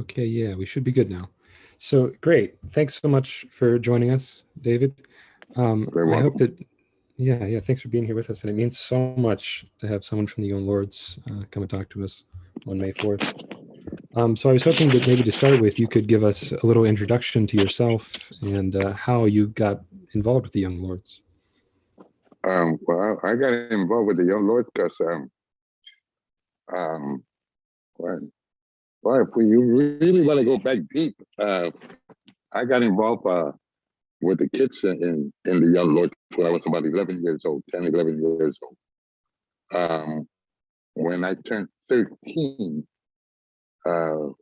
Okay, yeah, we should be good now. So great. Thanks so much for joining us, David. Very I hope welcome. that, yeah, thanks for being here with us. And it means so much to have someone from the Young Lords come and talk to us on May 4th. So I was hoping that maybe to start with, you could give us a little introduction to yourself and how you got involved with the Young Lords. Well, I got involved with the Young Lords because, um, well, if you really want to go back deep, I got involved with the kids in the Young Lords when I was about 11 years old, 10, 11 years old. When I turned 13, or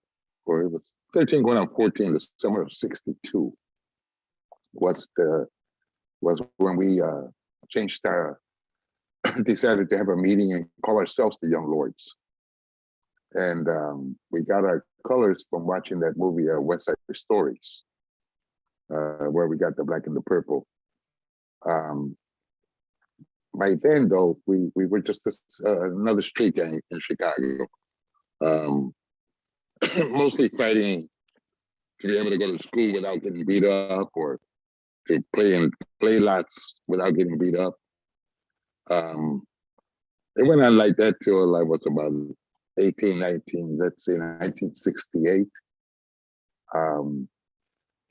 it was 13 going on 14, the summer of 62 was when we changed our, decided to have a meeting and call ourselves the Young Lords. And we got our colors from watching that movie, West Side Stories, where we got the black and the purple. By then, though, we were just another street gang in Chicago, mostly fighting to be able to go to school without getting beat up, or to play in play lots without getting beat up. It went on like that till I was about 18, 19, let's say 1968.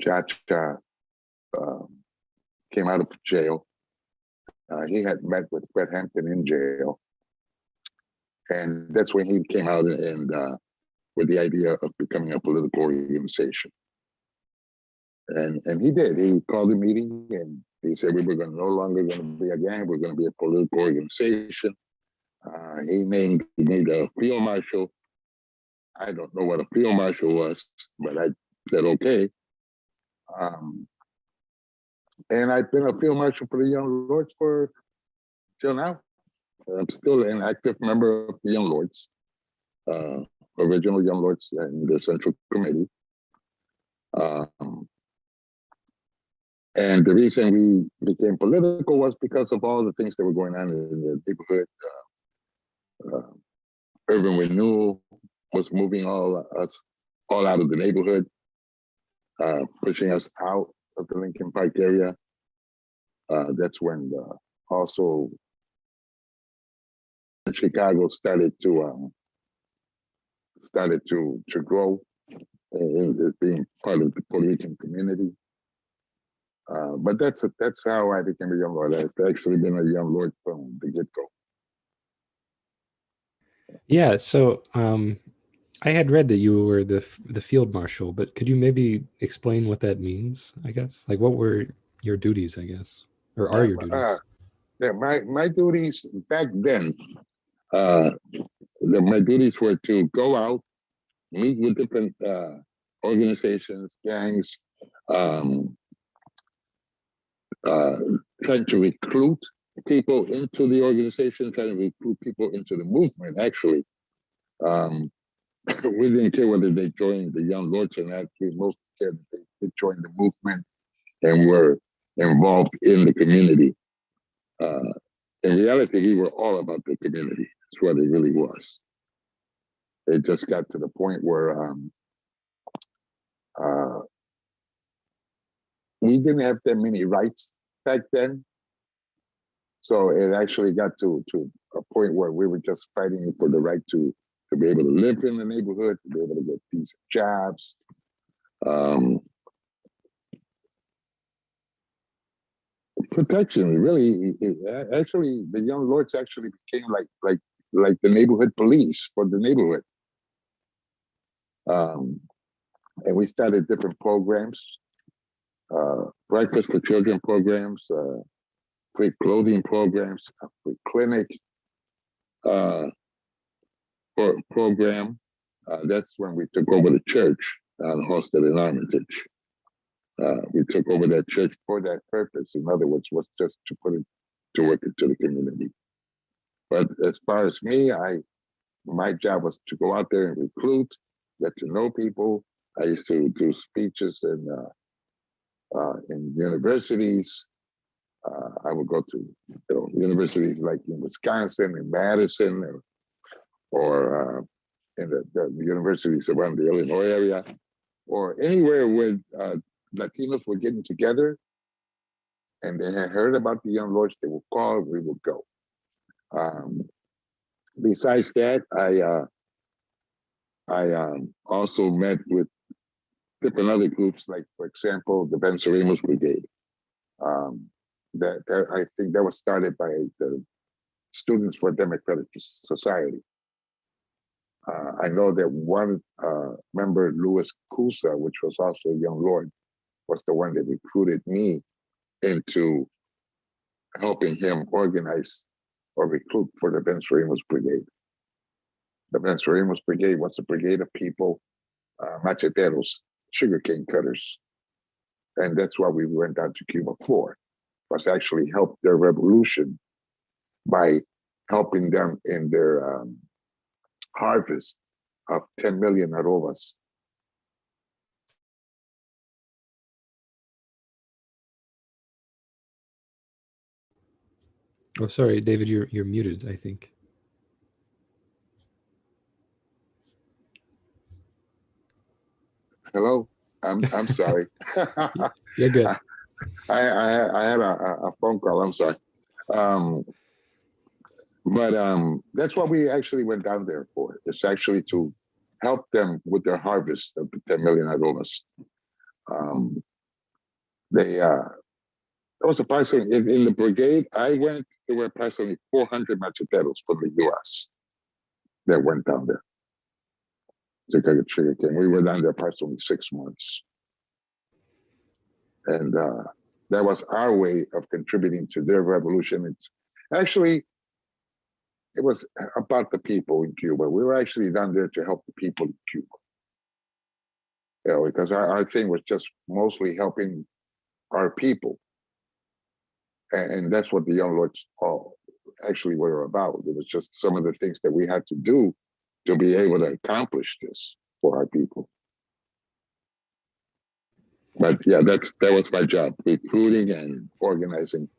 Cha-Cha came out of jail. He had met with Fred Hampton in jail. And that's when he came out and with the idea of becoming a political organization. And he did. He called a meeting and he said we were no longer going to be a gang, we're going to be a political organization. He named me the Field Marshal. I don't know what a Field Marshal was, but I said, okay. And I've been a Field Marshal for the Young Lords for till now. I'm still an active member of the Young Lords, original Young Lords and the Central Committee. And the reason we became political was because of all the things that were going on in the neighborhood. Urban renewal was moving us all out of the neighborhood, pushing us out of the Lincoln Park area. That's when also Chicago started to grow in being part of the Puerto Rican community. But that's how I became a Young Lord. I've actually been a Young Lord from the get-go. Yeah, so I had read that you were the field marshal, but could you maybe explain what that means? I guess, like, what were your duties? I guess, or are your duties? Yeah, my duties back then, my duties were to go out, meet with different organizations, gangs, trying to recruit people into the organization, trying to recruit people into the movement, actually. We didn't care whether they joined the Young Lords or not. We mostly cared that they joined the movement and were involved in the community. In reality, we were all about the community. That's what it really was. It just got to the point where we didn't have that many rights back then. So it actually got to a point where we were just fighting for the right to be able to live in the neighborhood, to be able to get decent jobs. Protection, really. Actually, the Young Lords actually became like the neighborhood police for the neighborhood. And we started different programs, breakfast for children programs, free clothing programs, a free clinic program. That's when we took over the church on Halsted and Armitage. We took over that church for that purpose. In other words, was just to put it to work into the community. But as far as me, my job was to go out there and recruit, get to know people. I used to do speeches in universities. I would go to universities like in Wisconsin and Madison or in the universities around the Illinois area, or anywhere where Latinos were getting together and they had heard about the Young Lords, they would call, we would go. Besides that, I also met with different other groups, like, for example, the Venceremos Brigade. That I think that was started by the Students for Democratic Society. I know that one member, Louis Cusa, which was also a young lord, was the one that recruited me into helping him organize or recruit for the Venceremos Brigade. The Venceremos Brigade was a brigade of people, macheteros, sugarcane cutters. And that's why we went down to Cuba for, was actually help their revolution by helping them in their harvest of 10 million arrobas. Oh, sorry, David, you're muted, I think. Hello, I'm sorry. You're good. I had a phone call. I'm sorry. But that's what we actually went down there for. It's actually to help them with their harvest of the 10 million arrobas. There was approximately, in the brigade I went, there were approximately 400 macheteros from the US that went down there to cut sugarcane. We were down there approximately 6 months. And that was our way of contributing to their revolution. It's actually, it was about the people in Cuba. We were actually down there to help the people in Cuba. You know, because our thing was just mostly helping our people. And that's what the Young Lords all actually were about. It was just some of the things that we had to do to be able to accomplish this for our people. But yeah, that was my job, recruiting and organizing.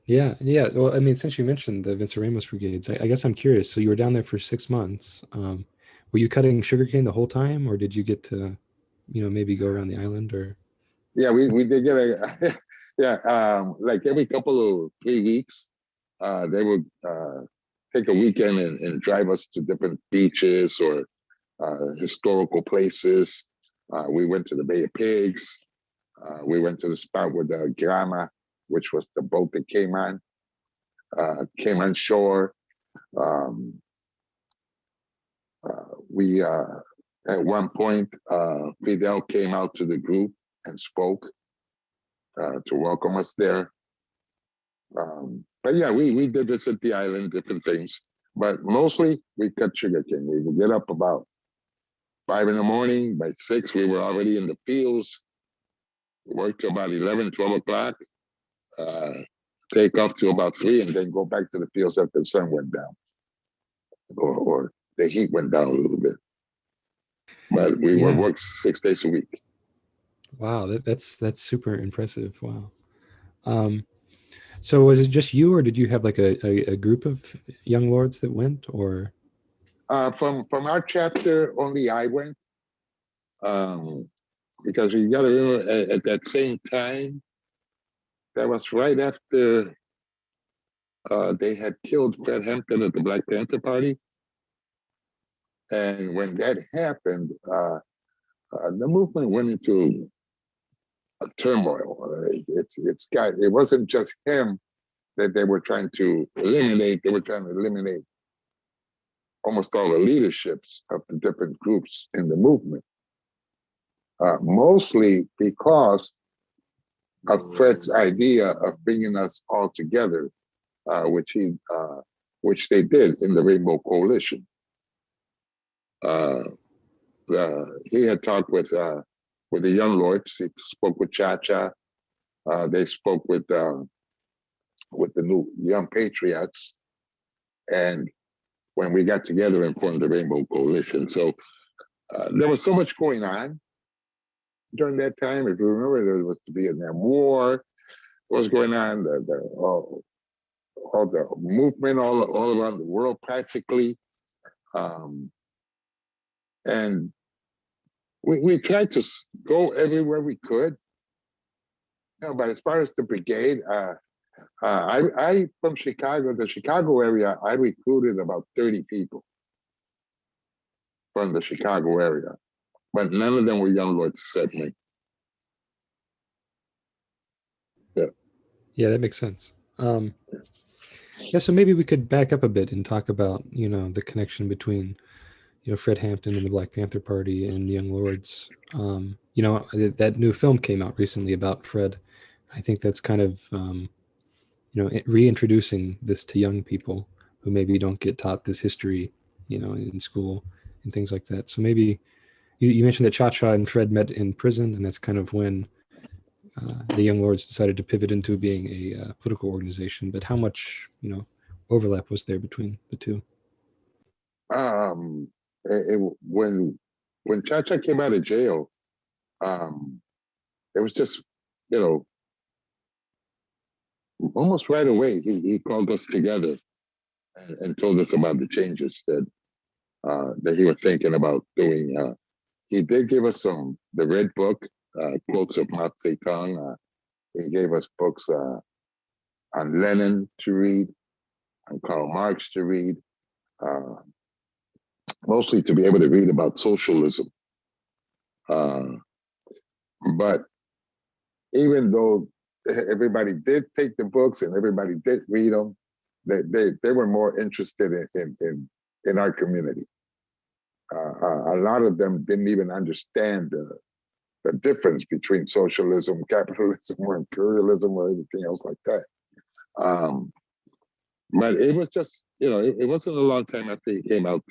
Yeah. Well, I mean, since you mentioned the Venceremos Brigades, I guess I'm curious. So you were down there for 6 months. Were you cutting sugarcane the whole time, or did you get to, maybe go around the island? Or yeah, we did get a like every couple of 3 weeks, they would take a weekend and drive us to different beaches or historical places. We went to the Bay of Pigs. We went to the spot where the Grama, which was the boat that came on shore. We at one point, Fidel came out to the group and spoke to welcome us there. But yeah, we did visit the island, different things. But mostly we cut sugarcane. We would get up about 5 in the morning. By 6, we were already in the fields. Work till about 11, 12 o'clock. Take off till about 3, and then go back to the fields after the sun went down, or the heat went down a little bit. But we would work 6 days a week. Wow, that's super impressive. Wow. So was it just you, or did you have like a group of young lords that went, or? From our chapter, only I went, because you got to remember at that same time, that was right after they had killed Fred Hampton at the Black Panther Party. And when that happened, the movement went into a turmoil. It wasn't just him that they were trying to eliminate. They were trying to eliminate almost all the leaderships of the different groups in the movement. Mostly because of Fred's idea of bringing us all together, which they did in the Rainbow Coalition. He had talked with the Young Lords. He spoke with Cha-Cha. They spoke with the new Young Patriots, and when we got together and formed the Rainbow Coalition. So there was so much going on during that time. If you remember, there was the Vietnam War. What was going on? All the movement all around the world, practically. And we tried to go everywhere we could. But as far as the brigade, I from Chicago, the Chicago area, I recruited about 30 people from the Chicago area, but none of them were young lords except me. Yeah. Yeah, that makes sense. Yeah, so maybe we could back up a bit and talk about, the connection between, Fred Hampton and the Black Panther Party and the Young Lords. That new film came out recently about Fred. I think that's kind of, reintroducing this to young people who maybe don't get taught this history, in school and things like that. So maybe you mentioned that Cha-Cha and Fred met in prison, and that's kind of when the Young Lords decided to pivot into being a political organization. But how much, overlap was there between the two? Um, when Cha-Cha came out of jail, um, it was just, you know, almost right away, he called us together and told us about the changes that he was thinking about doing. He did give us the Red Book, quotes of Mao Zedong. He gave us books on Lenin to read, on Karl Marx to read, uh, mostly to be able to read about socialism. Uh, but even though everybody did take the books and everybody did read them, they were more interested in our community. A lot of them didn't even understand the difference between socialism, capitalism, or imperialism, or anything else like that. But it was just, it wasn't a long time after he came out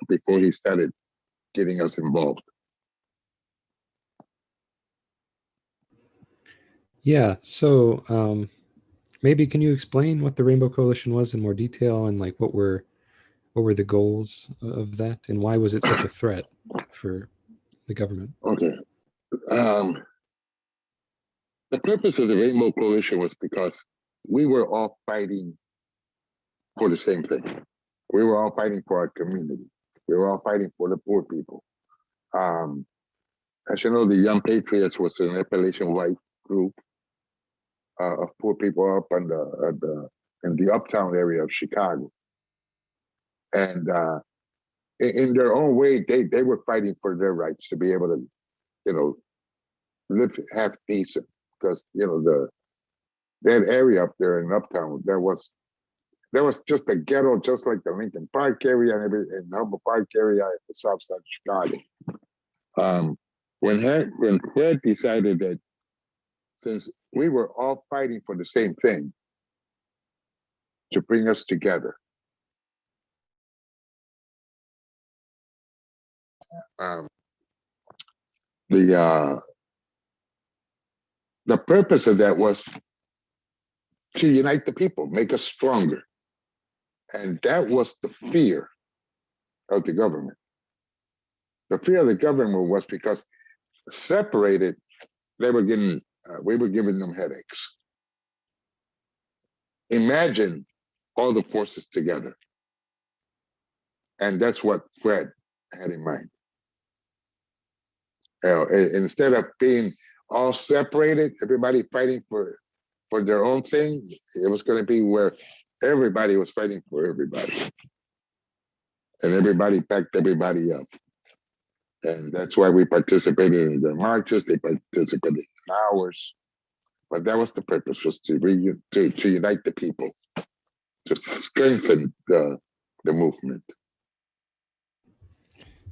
before he started getting us involved. Yeah. So maybe can you explain what the Rainbow Coalition was in more detail, and like what were the goals of that, and why was it such a threat for the government? Okay. Um, the purpose of the Rainbow Coalition was because we were all fighting for the same thing. We were all fighting for our community. We were all fighting for the poor people. Um, as you know, the Young Patriots was an Appalachian white group of poor people up in the uptown area of Chicago. And in their own way, they were fighting for their rights to be able to, live half decent. Because, that area up there in uptown, there was just a ghetto, just like the Lincoln Park area and Humboldt Park area at the south side of Chicago. When Fred decided that since we were all fighting for the same thing, to bring us together, the purpose of that was to unite the people, make us stronger, and that was the fear of the government. The fear of the government was because separated, we were giving them headaches. Imagine all the forces together. And that's what Fred had in mind. Instead of being all separated, everybody fighting for their own thing, it was going to be where everybody was fighting for everybody. And everybody backed everybody up. And that's why we participated in their marches, they participated in ours. But that was the purpose, was to unite the people, to strengthen the movement.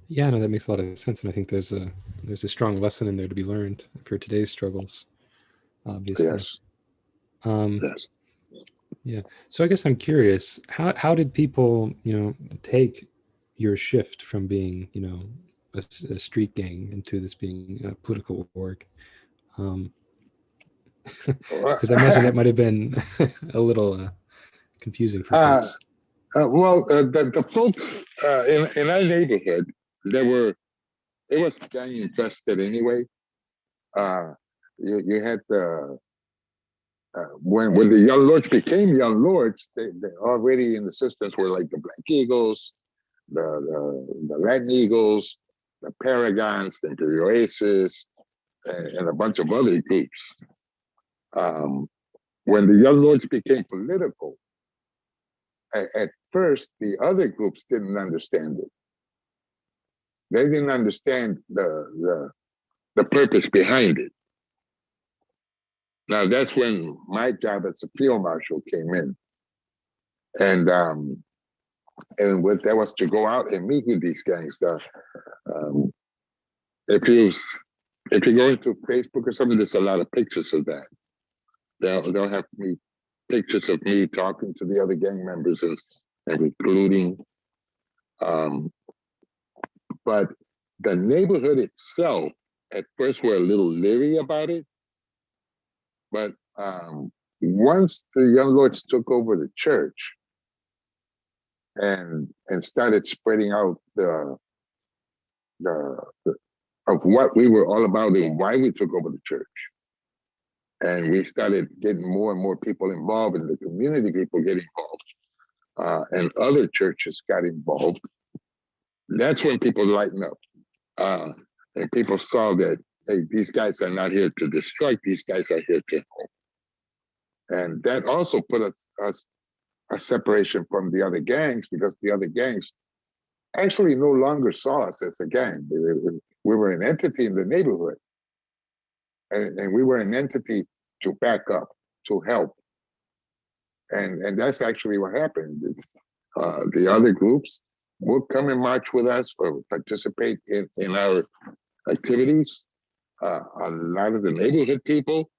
Yeah, no, that makes a lot of sense, and I think there's a strong lesson in there to be learned for today's struggles, obviously. Yes. Yes. Yeah. So I guess I'm curious, how did people, take your shift from being, a street gang into this being a political org? Because I imagine that might have been a little confusing for folks. Well, the folks in our neighborhood, it was gang infested anyway. You had when the Young Lords became Young Lords, they already in the systems were like the Black Eagles, the Latin Eagles, the Paragons, the Imperial Aces, and a bunch of other groups. When the Young Lords became political, at first the other groups didn't understand it. They didn't understand the purpose behind it. Now that's when my job as a field marshal came in, and what that was to go out and meet with these gangsters. If you go into Facebook or something, there's a lot of pictures of that. They'll have pictures of me talking to the other gang members and recruiting. But the neighborhood itself, at first, were a little leery about it. But once the Young Lords took over the church and started spreading out of what we were all about and why we took over the church, and we started getting more and more people involved, and the community people get involved, and other churches got involved, that's when people lighten up. And people saw that, hey, these guys are not here to destroy, these guys are here to help. And that also put us a separation from the other gangs, because the other gangs actually no longer saw us as a gang. We were an entity in the neighborhood. And we were an entity to back up, to help. And that's actually what happened. The other groups would come and march with us or participate in our activities. A lot of the neighborhood people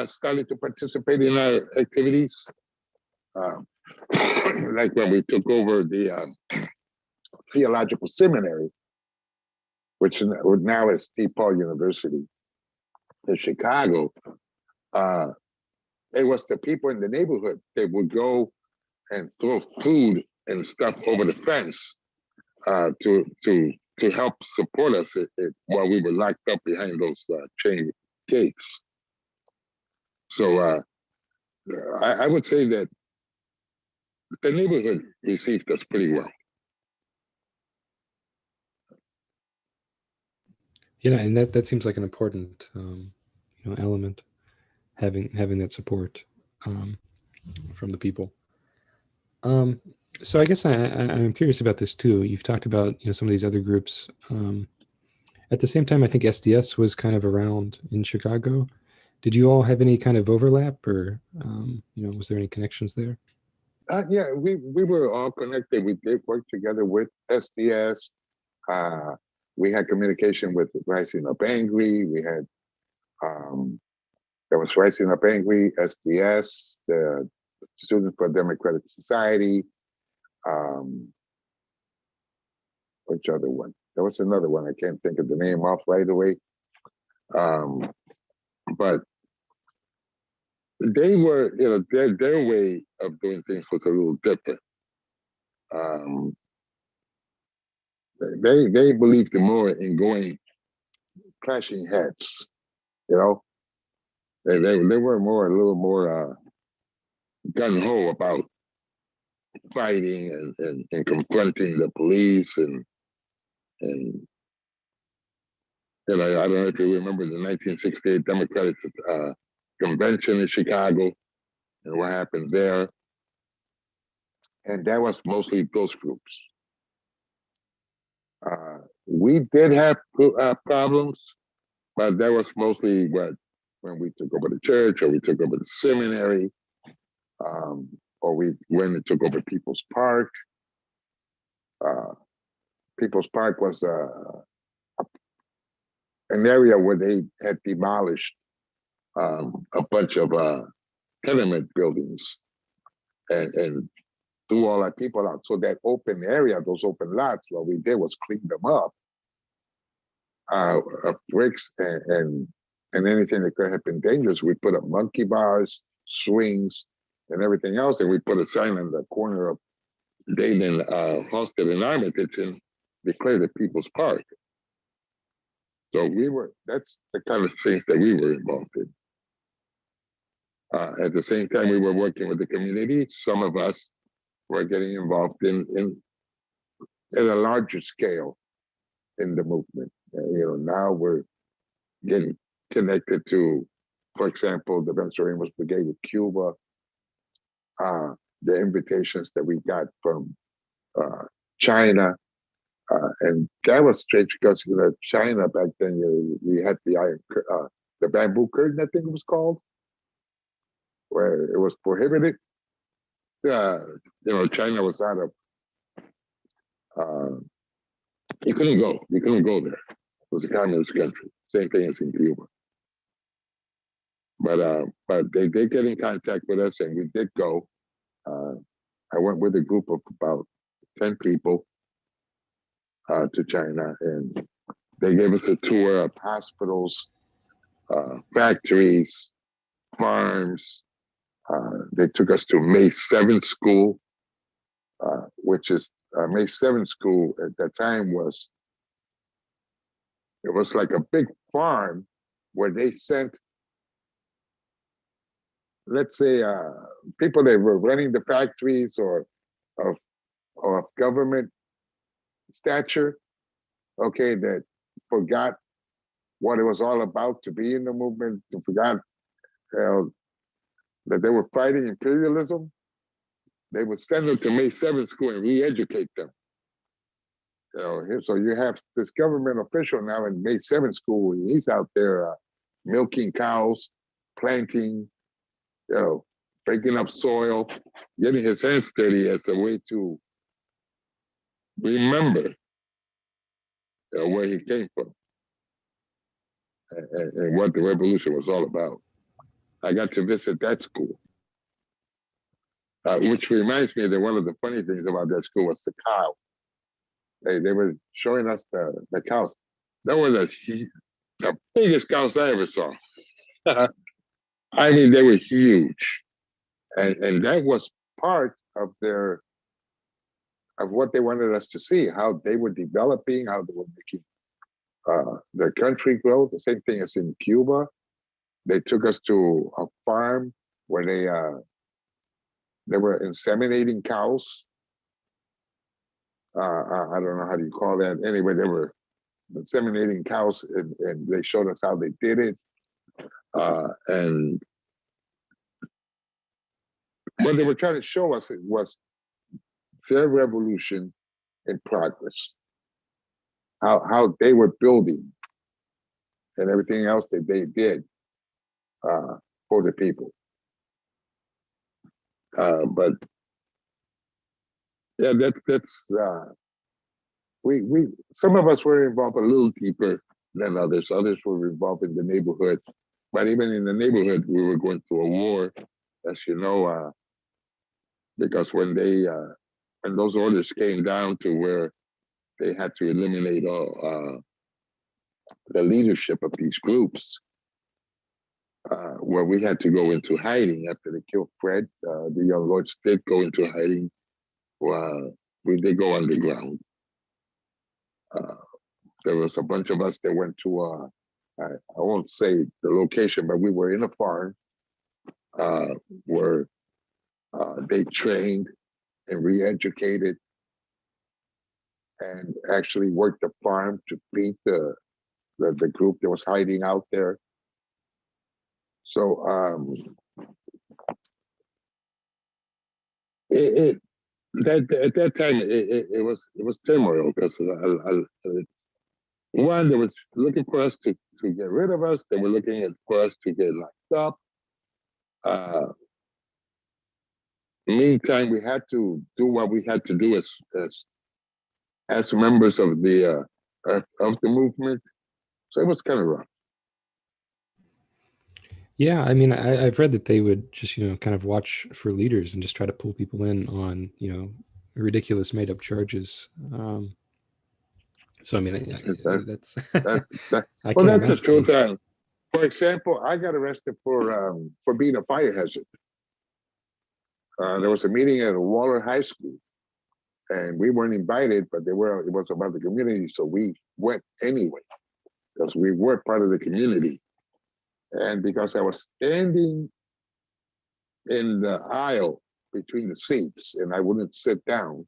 started to participate in our activities. Like when we took over the theological seminary, which now is DePaul University in Chicago. It was the people in the neighborhood that would go and throw food and stuff over the fence to help support us while we were locked up behind those chain gates. So I would say that the neighborhood received us pretty well. Yeah, and that seems like an important element, having that support from the people. So I guess I'm curious about this too. You've talked about some of these other groups. At the same time, I think SDS was kind of around in Chicago. Did you all have any kind of overlap, or was there any connections there? Yeah, we were all connected. We did work together with SDS. We had communication with Rising Up Angry. We had there was Rising Up Angry, SDS, the Students for Democratic Society. Which other one? There was another one. I can't think of the name off right away. But they were, their way of doing things was a little different. They believed more in going clashing heads. They were a little more gung ho about fighting and confronting the police and I don't know if you remember the 1968 Democratic Convention in Chicago and what happened there. And that was mostly those groups. We did have problems, but that was mostly when we took over the church, or we took over the seminary, or when it took over People's Park. People's Park was an area where they had demolished a bunch of tenement buildings and threw all our people out. So that open area, those open lots, what we did was clean them up of bricks and anything that could have been dangerous. We put up monkey bars, swings, and everything else, and we put a sign on the corner of Dayton, Halsted, and Armitage, and declared it People's Park. So that's the kind of things that we were involved in. At the same time, we were working with the community. Some of us were getting involved in a larger scale in the movement. Now we're getting connected to, for example, the Venezuelan Brigade with Cuba, the invitations that we got from China. And that was strange because China back then, we had the bamboo curtain, I think it was called, where it was prohibited. China was out of. You couldn't go. You couldn't go there. It was a communist country. Same thing as in Cuba. But they did get in contact with us, and we did go. I went with a group of about 10 people to China, and they gave us a tour of hospitals, factories, farms. They took us to May 7th School, which is May 7th School at that time was like a big farm where they sent, let's say, people that were running the factories or of government stature, okay, that forgot what it was all about to be in the movement, forgot that they were fighting imperialism. They would send them to May 7th School and re-educate them. So you have this government official now in May 7th School. He's out there milking cows, planting, breaking up soil, getting his hands dirty as a way to remember where he came from and what the revolution was all about. I got to visit that school, which reminds me that one of the funny things about that school was the cow. They were showing us the cows. That was the biggest cows I ever saw. I mean, they were huge. And that was part of what they wanted us to see, how they were developing, how they were making their country grow. The same thing as in Cuba. They took us to a farm where they were inseminating cows. I don't know how do you call that. Anyway, they were inseminating cows, and they showed us how they did it. And what they were trying to show us was their revolution in progress, how they were building and everything else that they did for the people. But yeah, that's we some of us were involved a little deeper than others. Others were involved in the neighborhood, but even in the neighborhood, we were going through a war, as you know, because when those orders came down to where they had to eliminate all the leadership of these groups, where we had to go into hiding after they killed Fred. The young lords did go into hiding. We did go underground. There was a bunch of us that went to, I won't say the location, but we were in a farm where they trained and re-educated and actually worked the farm to feed the group that was hiding out there. So at that time it was turmoil because one, they were looking for us to get rid of us. They were looking for us to get locked up. Meantime, we had to do what we had to do as members of the movement. So it was kind of rough. Yeah, I mean, I've read that they would just, kind of watch for leaders and just try to pull people in on, ridiculous made up charges. So I mean, that's that's the truth. For example, I got arrested for being a fire hazard. There was a meeting at Waller High School, and we weren't invited, but it was about the community, so we went anyway because we were part of the community. And because I was standing in the aisle between the seats and I wouldn't sit down,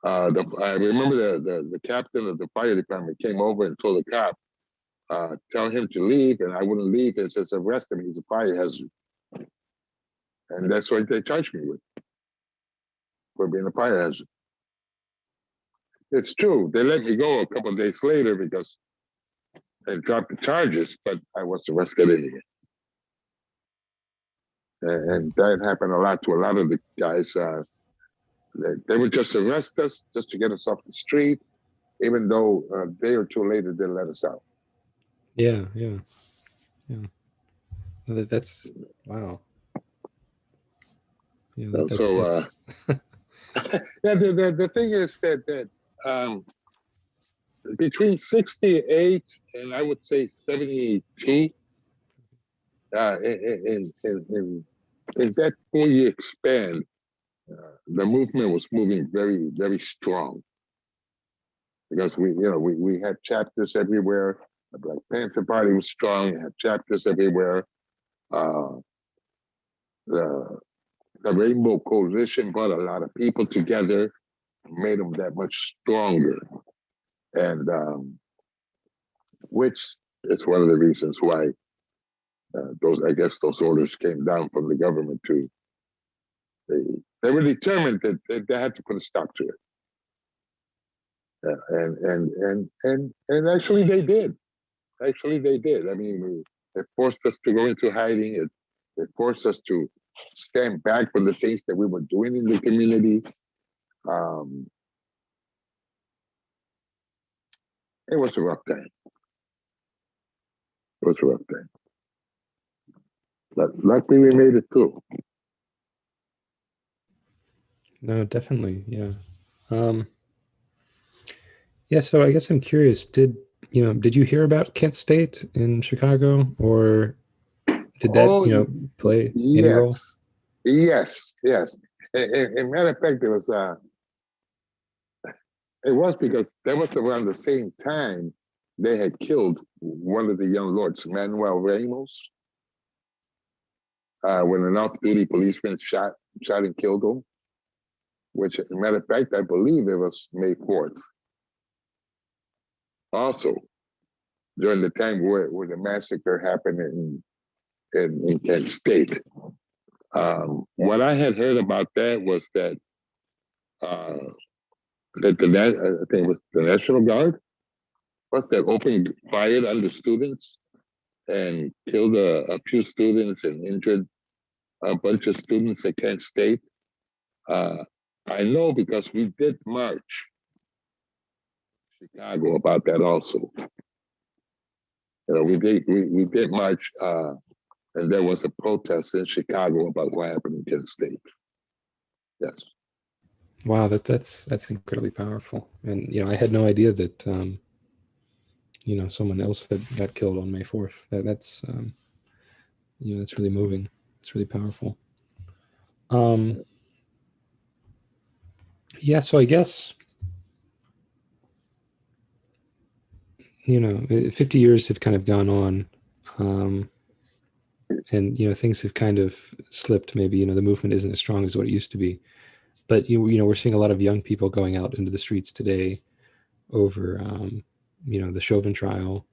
I remember the captain of the fire department came over and told the cop, tell him to leave, and I wouldn't leave. It says arrest him. He's a fire hazard, and that's what they charged me with, for being a fire hazard. It's true. They let me go a couple of days later because they dropped the charges, but I was arrested anyway. And that happened a lot to a lot of the guys. They would just arrest us just to get us off the street, even though a day or two later they let us out. Yeah. That's wow. Yeah, that's yeah. The thing is that between 68 and I would say 72, in that 4-year span, the movement was moving very, very strong, because we had chapters everywhere. The Black Panther Party was strong. We had chapters everywhere. The Rainbow Coalition brought a lot of people together, made them that much stronger, and which is one of the reasons why those orders came down from the government too. They were determined that they had to put a stop to it. And actually they did. Actually they did. I mean, it forced us to go into hiding. It forced us to stand back from the things that we were doing in the community. It was a rough time. It was a rough time. But luckily we made it through. No, definitely. Yeah. Yeah. So I guess I'm curious, did you hear about Kent State in Chicago, or did that, play any role? Yes. As a matter of fact, it was because that was around the same time they had killed one of the young lords, Manuel Ramos, when an off-duty policeman shot and killed him. Which, as a matter of fact, I believe it was May 4th. Also, during the time where the massacre happened in Kent State. What I had heard about that was that I think it was the National Guard, that opened fire on the students and killed a few students and injured a bunch of students at Kent State. I know because we did march Chicago about that also. We did march, and there was a protest in Chicago about what happened in Kent State. Yes. Wow, that's incredibly powerful. And I had no idea that someone else had got killed on May 4th. That's that's really moving. It's really powerful. Yeah, so I guess 50 years have kind of gone on, and things have kind of slipped. Maybe the movement isn't as strong as what it used to be, but we're seeing a lot of young people going out into the streets today over the Chauvin trial,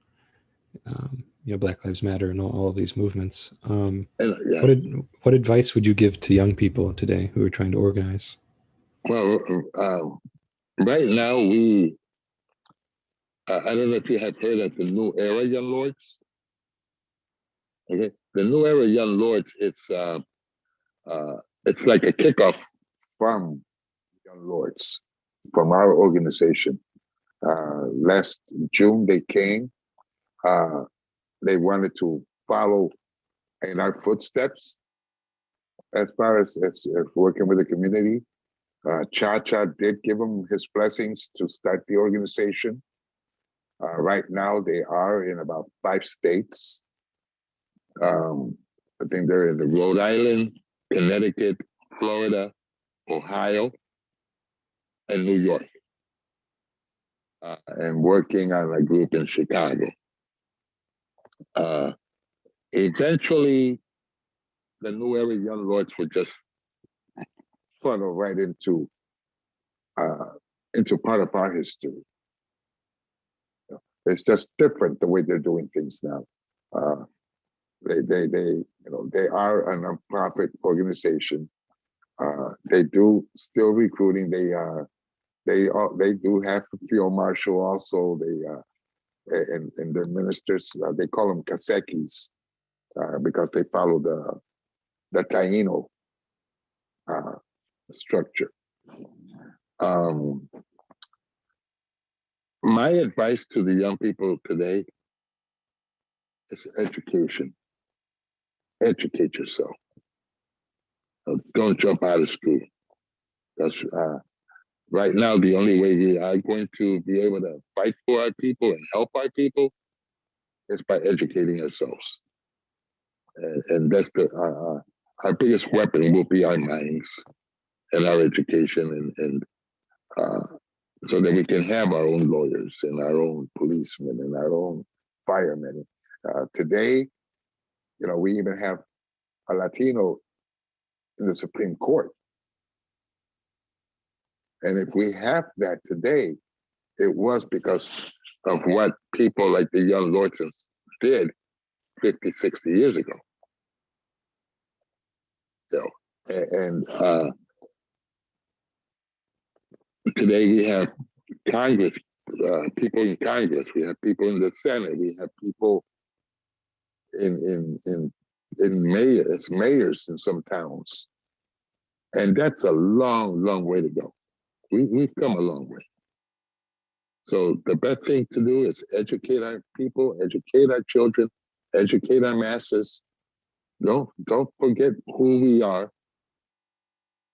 Black Lives Matter, and all of these movements. What advice would you give to young people today who are trying to organize? Well, right now I don't know if you have heard of the New Era Young Lords. Okay, the New Era Young Lords. It's like a kickoff from Young Lords, from our organization. Last June they came. They wanted to follow in our footsteps as far as working with the community. Cha did give him his blessings to start the organization. Right now, they are in about 5 states. I think they're in the Rhode Island, Connecticut, Florida, Ohio, and New York, and working on a group in Chicago. Eventually, the New Era Young Lords would just funnel right into into part of our history. It's just different the way they're doing things now. They are a nonprofit organization. They do still recruiting. They do have a field marshal also. And their ministers, they call them caciques because they follow the Taino structure. My advice to the young people today is education. Educate yourself. Don't jump out of school. Because right now, the only way we are going to be able to fight for our people and help our people is by educating ourselves. And that's our biggest weapon will be our minds and our education, and so that we can have our own lawyers and our own policemen and our own firemen. Today, we even have a Latino in the Supreme Court. And if we have that today, it was because of what people like the young Lordsons did 50, 60 years ago. And today we have Congress, people in Congress, we have people in the Senate, we have people in mayors in some towns. And that's a long, long way to go. We've come a long way. So the best thing to do is educate our people, educate our children, educate our masses. Don't forget who we are,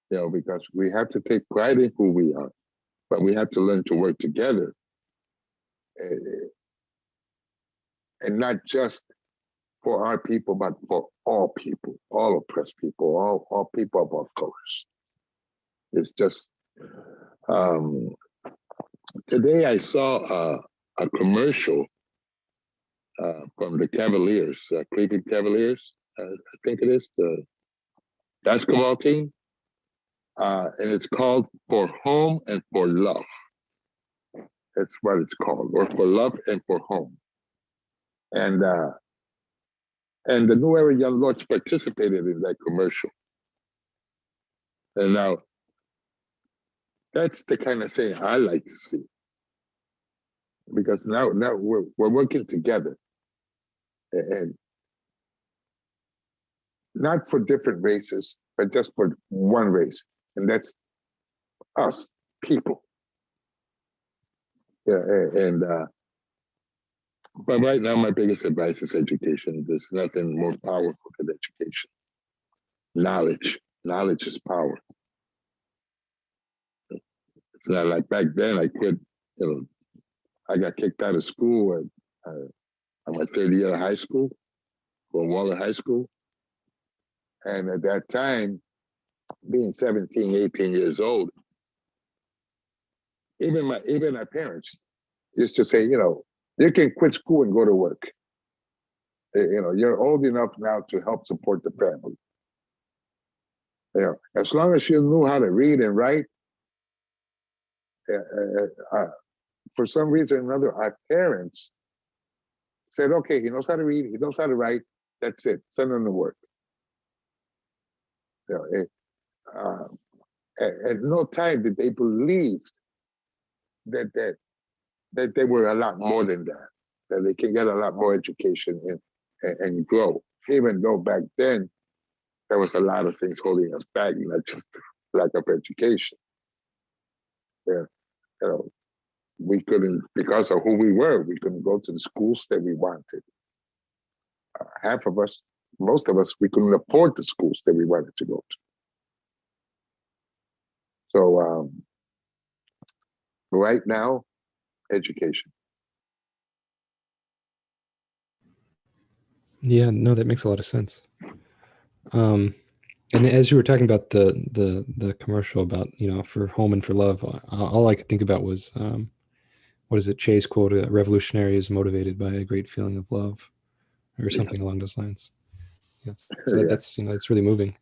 because we have to take pride in who we are, but we have to learn to work together. And not just for our people, but for all people, all oppressed people, all people of all colors. It's just, today I saw a commercial from the Cavaliers, Cleveland Cavaliers, I think it is, the basketball team. And it's called For Home and For Love. That's what it's called, or For Love and For Home. And the New Era Young Lords participated in that commercial. And now, that's the kind of thing I like to see. Because now we're working together. And not for different races, but just for one race. And that's us, people. But right now, my biggest advice is education. There's nothing more powerful than education. Knowledge. Knowledge is power. It's not like back then I quit, I got kicked out of school on my third year of high school, from Waller High School. And at that time, being 17, 18 years old, even my parents used to say, you can quit school and go to work. You're old enough now to help support the family. As long as you knew how to read and write, for some reason or another, our parents said, okay, he knows how to read, he knows how to write, that's it, send him to work. At no time did they believe that they were a lot more than that they can get a lot more education and grow. Even though back then, there was a lot of things holding us back, not just lack of education. We couldn't, because of who we were, we couldn't go to the schools that we wanted. Half of us, most of us, we couldn't afford the schools that we wanted to go to. So right now, education. Yeah, no, that makes a lot of sense. And as you were talking about the commercial about, For Home and For Love, all I could think about was, what is it? Che's quote, "A revolutionary is motivated by a great feeling of love," or something along those lines. Yes. So that's, that's really moving.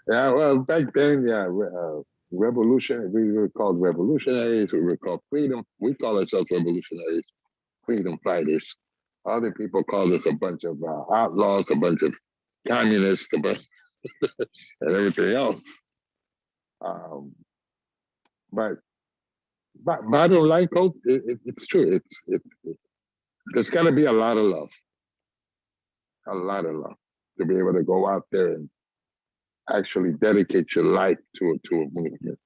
Yeah, well, back then, revolution. We were called revolutionaries. We were called freedom. We call ourselves revolutionaries, freedom fighters. Other people called us a bunch of outlaws, a bunch of communists, a bunch and everything else. Um, but bottom line, Coach, it's true. There's got to be a lot of love to be able to go out there and actually dedicate your life to a movement.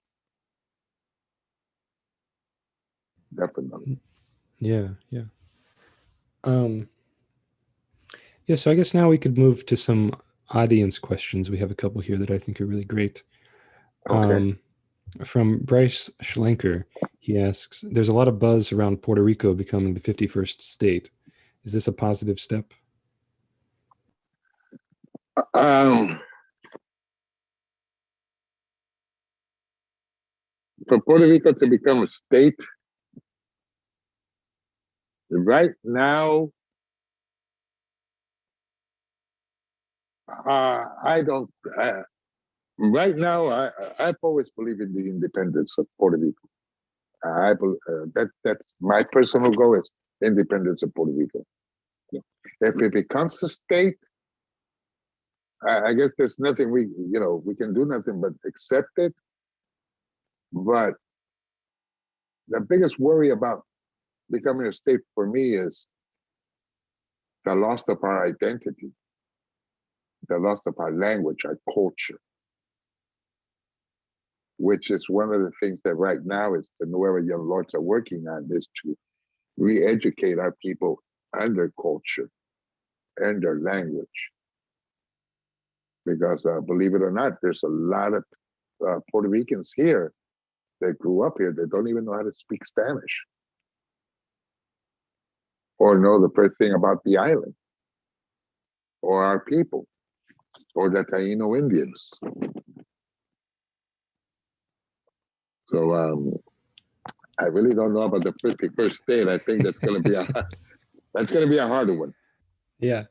Definitely. Yeah, yeah. Yeah, so I guess now we could move to some audience questions. We have a couple here that I think are really great. Okay. From Bryce Schlenker, he asks, there's a lot of buzz around Puerto Rico becoming the 51st state. Is this a positive step? For Puerto Rico to become a state, right now, I don't. Right now, I've always believed in the independence of Puerto Rico. That's my personal goal is independence of Puerto Rico. If it becomes a state, I guess there's nothing we can do nothing but accept it. But the biggest worry about becoming a state for me is the loss of our identity, the loss of our language, our culture, which is one of the things that right now is the Nueva Young Lords are working on, is to re-educate our people and their culture and their language. Because believe it or not, there's a lot of Puerto Ricans here that grew up here that don't even know how to speak Spanish or know the first thing about the island or our people or the Taino Indians. So I really don't know about the 51st state. I think that's going to be a harder one. Yeah.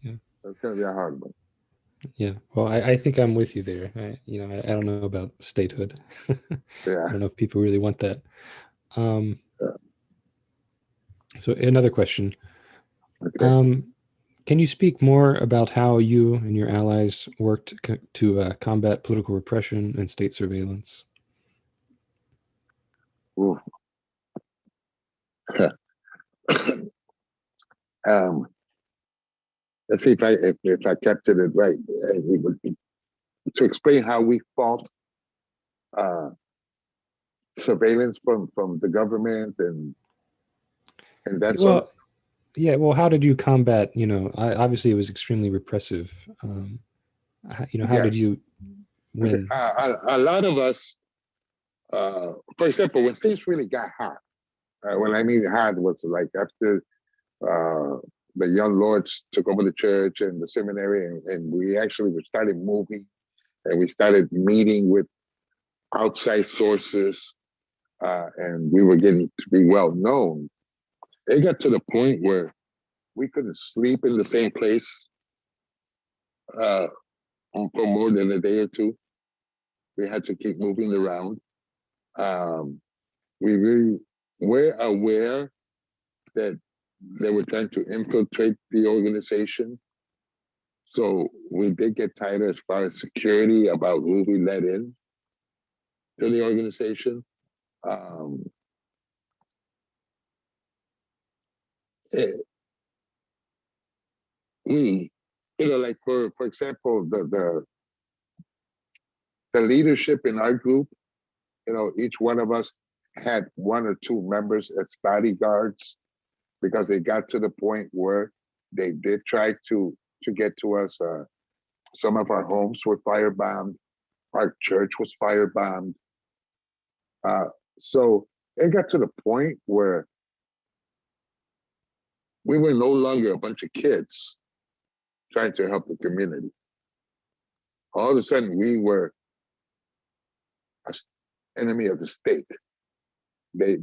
That's going to be a hard one. Yeah. Well, I think I'm with you there. I don't know about statehood. Yeah. I don't know if people really want that. Yeah. So another question. Okay. Can you speak more about how you and your allies worked to combat political repression and state surveillance? Ooh. Let's see if I captured it right. We would to explain how we fought surveillance from the government and that sort of. Well, yeah. Well, how did you combat? Obviously it was extremely repressive. How did Yes. you win? A lot of us, for example, when things really got hot, when I mean hot was like after the young lords took over the church and the seminary, and we actually started moving, and we started meeting with outside sources, and we were getting to be well known. It got to the point where we couldn't sleep in the same place for more than a day or two. We had to keep moving around. We really were aware that they were trying to infiltrate the organization. So we did get tighter as far as security about who we let in to the organization. It, we, like for example, the leadership in our group, each one of us had one or two members as bodyguards because it got to the point where they did try to get to us. Some of our homes were firebombed. Our church was firebombed. So it got to the point where we were no longer a bunch of kids trying to help the community. All of a sudden, we were an enemy of the state. They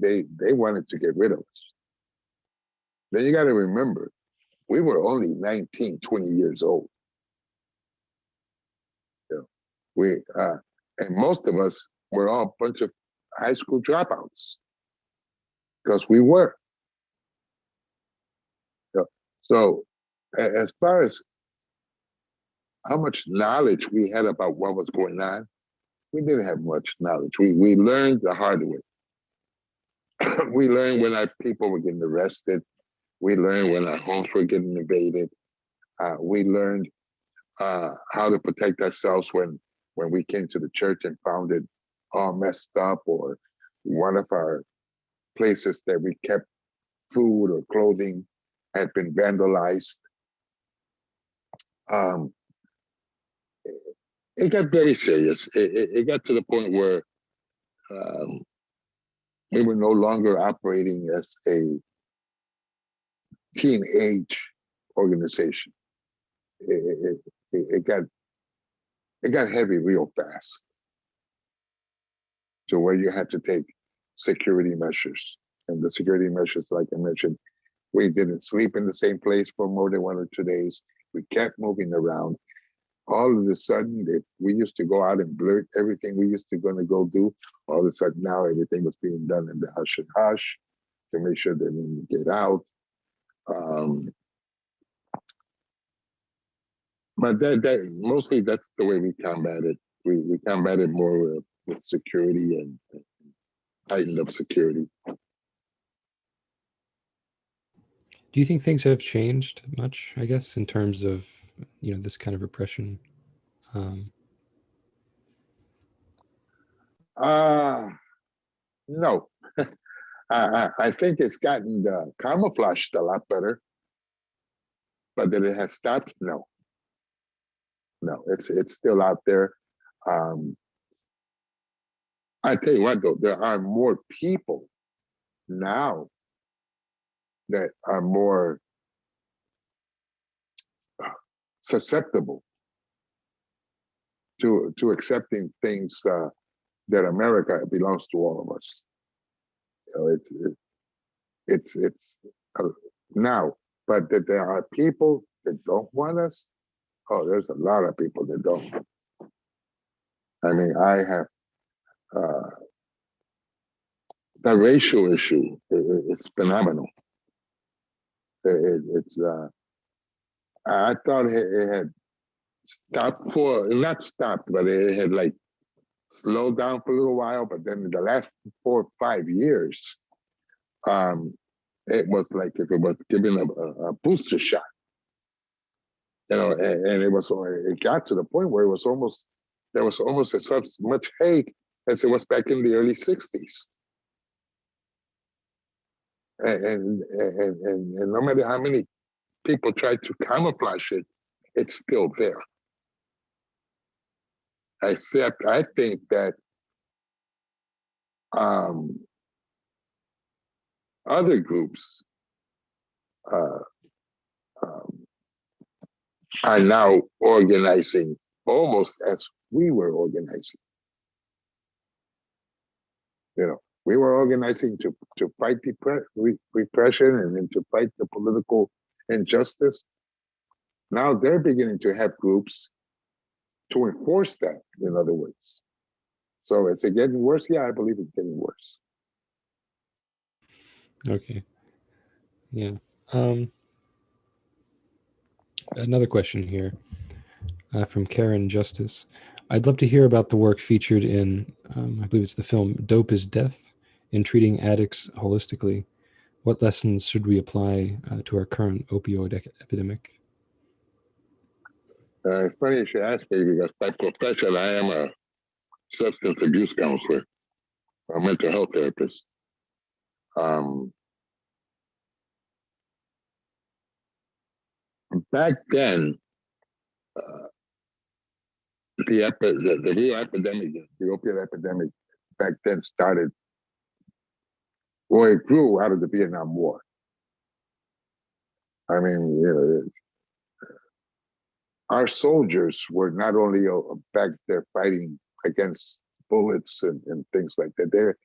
wanted to get rid of us. Then you got to remember, we were only 19, 20 years old. We and most of us we're all a bunch of high school dropouts because we were. So as far as how much knowledge we had about what was going on, we didn't have much knowledge. We learned the hard way. We learned when our people were getting arrested. We learned when our homes were getting invaded. We learned how to protect ourselves when we came to the church and found it all messed up, or one of our places that we kept food or clothing had been vandalized. It got very serious. It got to the point where we were no longer operating as a teenage organization. It got heavy real fast, to where you had to take security measures. And the security measures, like I mentioned, we didn't sleep in the same place for more than 1 or 2 days. We kept moving around. All of a sudden, if we used to go out and blurt everything we used to gonna go do, all of a sudden now everything was being done in the hush and hush to make sure they didn't get out. But that mostly that's the way we combat it. We combat it more with security and heightened up security. Do you think things have changed much, I guess, in terms of, this kind of repression? No. I think it's gotten camouflaged a lot better, but that it has stopped, no. No, it's still out there. I tell you what, though, there are more people now that are more susceptible to accepting things that America belongs to all of us. It's now, but that there are people that don't want us. Oh, there's a lot of people that don't. I mean, I have the racial issue. It's phenomenal. I thought it had stopped not stopped, but it had like slowed down for a little while. But then in the last 4 or 5 years, it was like if it was given a booster shot. And it got to the point where there was almost as much hate as it was back in the early 60s. And no matter how many people try to camouflage it, it's still there. Except I think that other groups are now organizing almost as we were organizing. We were organizing to fight repression and then to fight the political injustice. Now they're beginning to have groups to enforce that, in other words. So is it getting worse? Yeah, I believe it's getting worse. Okay. Yeah. Another question here from Karen Justice. I'd love to hear about the work featured in, I believe it's the film Dope is Death, in treating addicts holistically. What lessons should we apply to our current opioid epidemic? It's funny you should ask me, because by profession, I am a substance abuse counselor, a mental health therapist. Back then, the real epidemic, the opioid epidemic, back then started, it grew out of the Vietnam War. I mean, our soldiers were not only back there fighting against bullets and things like that.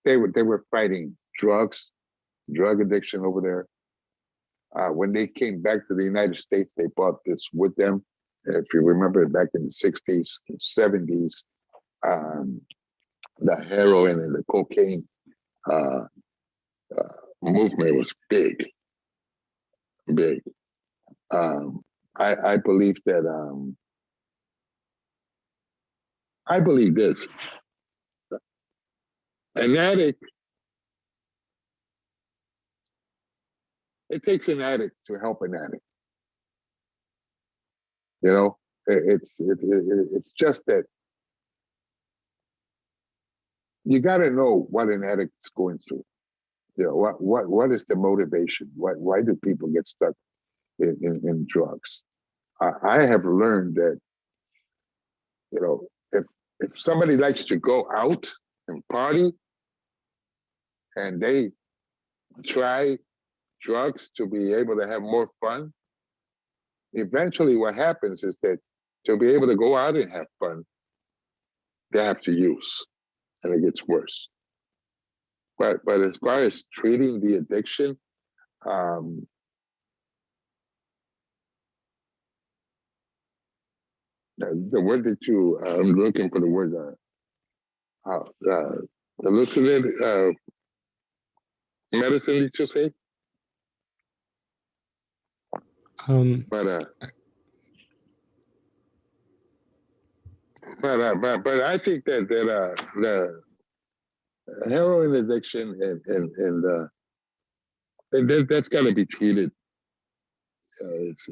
They were fighting drug addiction over there. When they came back to the United States, they brought this with them. If you remember back in the 60s and 70s, um, the heroin and the cocaine uh, movement was big, big. I believe that I believe this: an addict. It takes an addict to help an addict. You know, it's just that you got to know what an addict is going through. You know, what is the motivation? Why do people get stuck in drugs? I have learned that, you know, if somebody likes to go out and party and they try drugs to be able to have more fun, eventually what happens is that to be able to go out and have fun, they have to use, and it gets worse. But as far as treating the addiction, um, the word that you, I'm looking for the word, hallucinated medicine, did you say? But I think that the heroin addiction and that's got to be treated. It's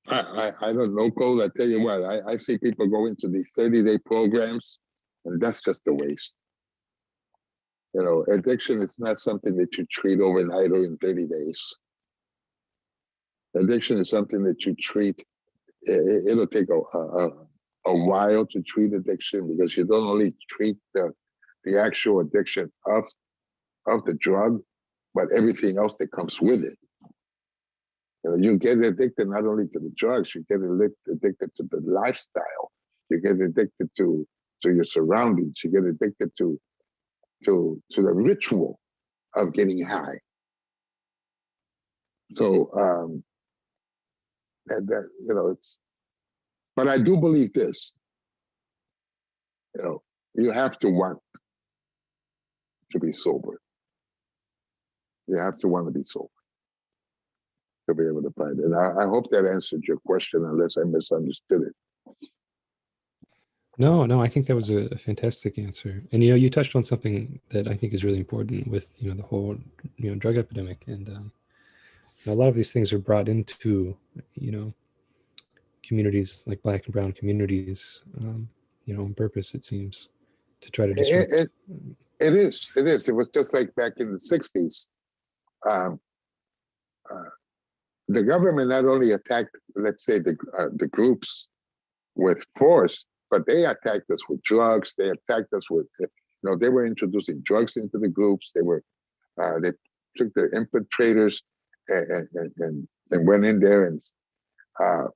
I don't know, Cole. I tell you what, I see people go into these 30-day programs, and that's just a waste. You know, addiction is not something that you treat overnight or in 30 days. Addiction is something that you treat. It'll take a while to treat addiction because you don't only treat the actual addiction of the drug, but everything else that comes with it. You know, you get addicted not only to the drugs, you get addicted to the lifestyle. You get addicted to your surroundings. You get addicted to the ritual of getting high. So that you know, it's. But I do believe this. You know, you have to want to be sober. You have to want to be sober to be able to find it. And I hope that answered your question, unless I misunderstood it. No, I think that was a fantastic answer. And you touched on something that I think is really important with the whole drug epidemic, and a lot of these things are brought into communities like Black and Brown communities, on purpose, it seems, to try to disrupt. It is. It was just like back in the 60s. Um, uh, the government not only attacked, let's say, the groups with force, but they attacked us with drugs. They attacked us with, they were introducing drugs into the groups. They took their infiltrators and went in there and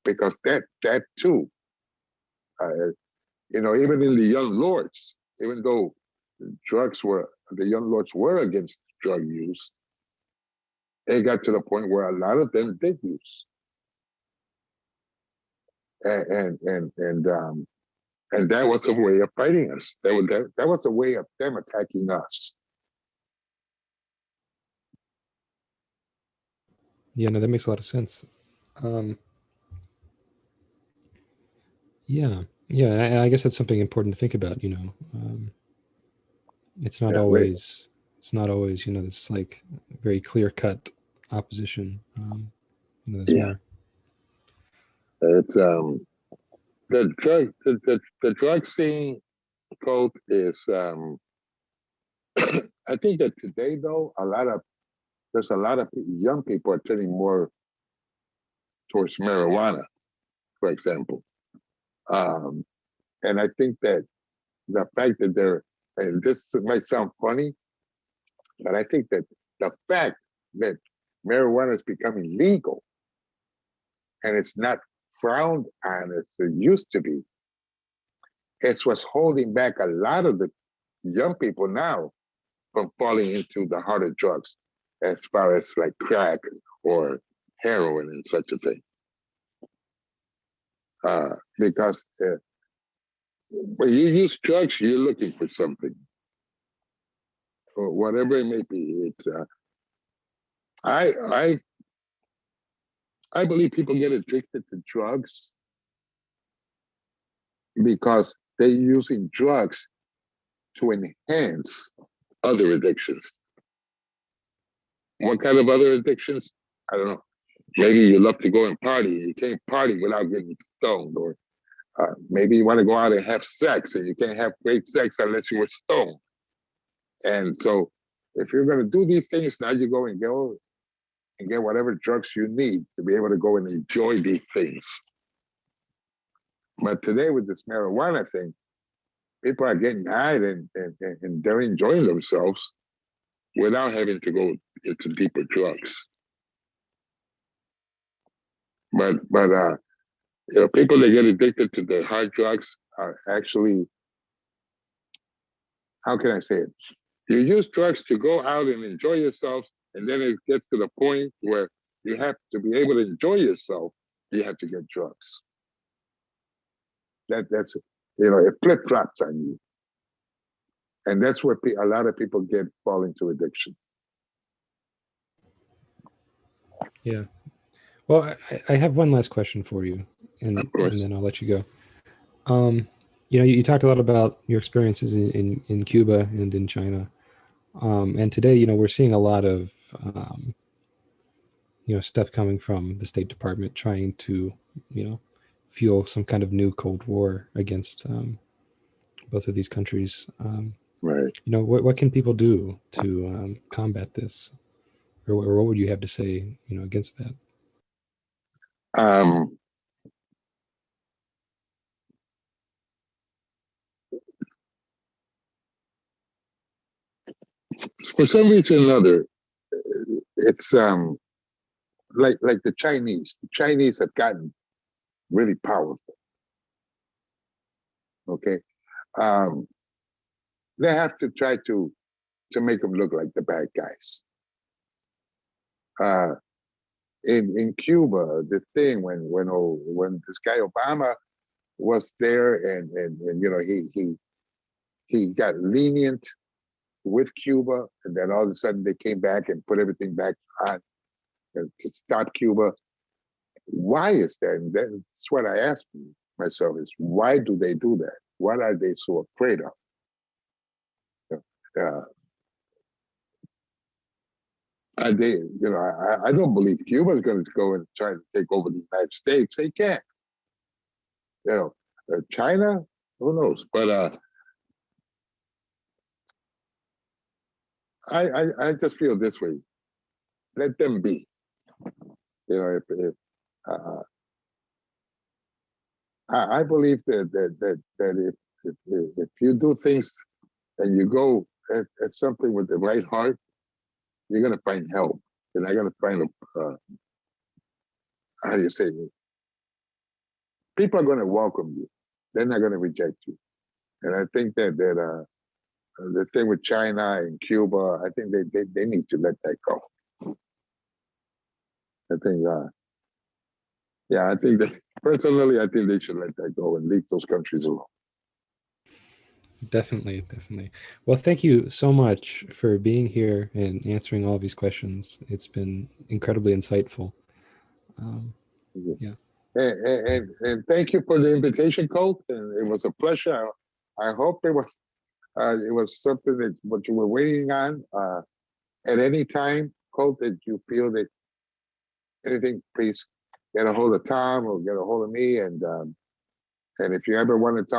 because that too, even in the young lords, even though the young lords were against drug use, it got to the point where a lot of them did use, and that was a way of fighting us. That was a way of them attacking us. Yeah, no, that makes a lot of sense. Yeah, I guess that's something important to think about. It's not always this like very clear cut opposition. There's more. It's the drug scene cult is I think that today though there's a lot of young people are turning more towards marijuana, for example. And I think that the fact that and this might sound funny, but I think that the fact that marijuana is becoming legal and it's not frowned on as it used to be, it's what's holding back a lot of the young people now from falling into the harder drugs, as far as like crack or heroin and such a thing. Because when you use drugs, you're looking for something, or whatever it may be. It's I I I believe people get addicted to drugs because they're using drugs to enhance other addictions. What kind of other addictions? I don't know. Maybe you love to go and party, and you can't party without getting stoned, or maybe you want to go out and have sex, and you can't have great sex unless you were stoned. And so, if you're going to do these things, now you go and get whatever drugs you need to be able to go and enjoy these things. But today, with this marijuana thing, people are getting high and they're enjoying themselves without having to go into deeper drugs. But people that get addicted to the hard drugs are actually, how can I say it? You use drugs to go out and enjoy yourself, and then it gets to the point where you have to be able to enjoy yourself. You have to get drugs. That's it flip flops on you, and that's where a lot of people fall into addiction. Yeah. Well, I have one last question for you, and then I'll let you go. You talked a lot about your experiences in Cuba and in China, and today, we're seeing a lot of stuff coming from the State Department trying to fuel some kind of new Cold War against both of these countries. Right. What can people do to combat this, or what would you have to say against that? For some reason or another, it's like the Chinese. The Chinese have gotten really powerful. Okay, they have to try to make them look like the bad guys. In Cuba, the thing when this guy Obama was there, and he got lenient with Cuba, and then all of a sudden they came back and put everything back on to stop Cuba. Why is that? And that's what I ask myself: is why do they do that? What are they so afraid of? I don't believe Cuba is going to go and try to take over the United States. They can't. China, who knows? But I just feel this way: let them be. If I believe that if you do things and you go at something with the right heart, you're going to find help. You're not going to find how do you say it? People are going to welcome you. They're not going to reject you. And I think that the thing with China and Cuba, I think they need to let that go. I think, I think that personally, I think they should let that go and leave those countries alone. Definitely. Well, thank you so much for being here and answering all these questions. It's been incredibly insightful. Yeah. And thank you for the invitation, Colt. And it was a pleasure. I hope it was something that what you were waiting on. At any time, Colt, that you feel that anything, please get a hold of Tom or get a hold of me. And if you ever want to talk